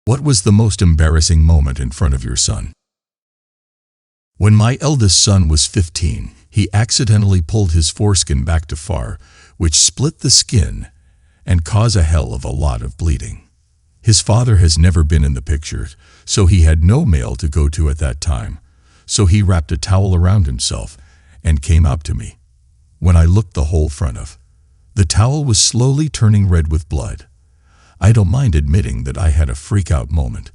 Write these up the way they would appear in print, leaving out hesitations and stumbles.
What was the most embarrassing moment in front of your son? When my eldest son was 15, he accidentally pulled his foreskin back too far, which split the skin and caused a hell of a lot of bleeding. His father has never been in the picture, so he had no male to go to at that time. So he wrapped a towel around himself and came up to me. When I looked the whole front of, the towel was slowly turning red with blood. I don't mind admitting that I had a freak-out moment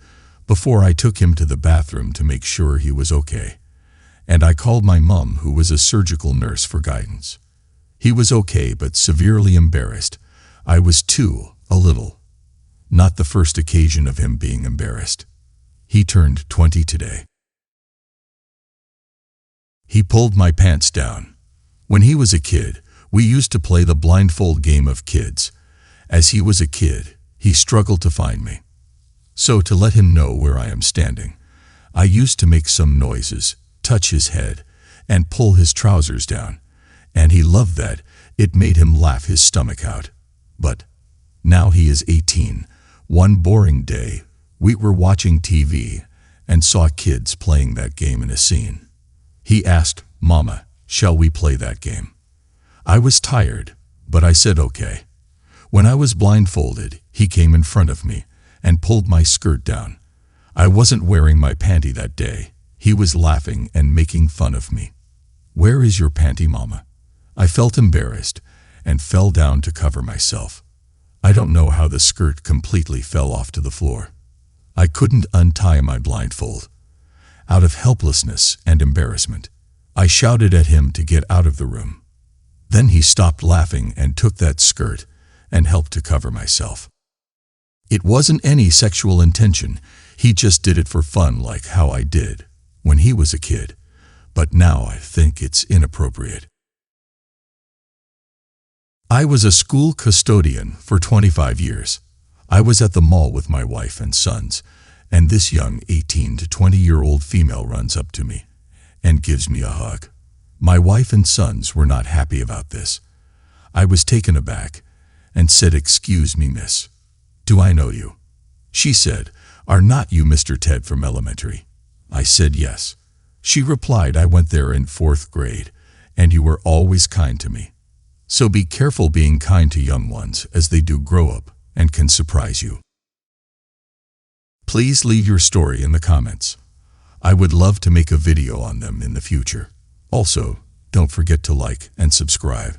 before I took him to the bathroom to make sure he was okay. And I called my mom, who was a surgical nurse, for guidance. He was okay, but severely embarrassed. I was too, a little. Not the first occasion of him being embarrassed. He turned 20 today. He pulled my pants down. When he was a kid, we used to play the blindfold game of kids. As he was a kid, he struggled to find me. So to let him know where I am standing, I used to make some noises, touch his head, and pull his trousers down. And he loved that. It made him laugh his stomach out. But now he is 18. One boring day, we were watching TV and saw kids playing that game in a scene. He asked, "Mama, shall we play that game?" I was tired, but I said okay. When I was blindfolded, he came in front of me and pulled my skirt down. I wasn't wearing my panty that day. He was laughing and making fun of me. "Where is your panty, Mama?" I felt embarrassed and fell down to cover myself. I don't know how the skirt completely fell off to the floor. I couldn't untie my blindfold. Out of helplessness and embarrassment, I shouted at him to get out of the room. Then he stopped laughing and took that skirt and helped to cover myself. It wasn't any sexual intention. He just did it for fun, like how I did when he was a kid. But now I think it's inappropriate. I was a school custodian for 25 years. I was at the mall with my wife and sons, and this young 18 to 20-year-old female runs up to me and gives me a hug. My wife and sons were not happy about this. I was taken aback and said, "Excuse me, miss. Do I know you?" She said, "Are not you Mr. Ted from elementary?" I said yes. She replied, "I went there in 4th grade, and you were always kind to me. So be careful being kind to young ones, as they do grow up and can surprise you." Please leave your story in the comments. I would love to make a video on them in the future. Also, don't forget to like and subscribe.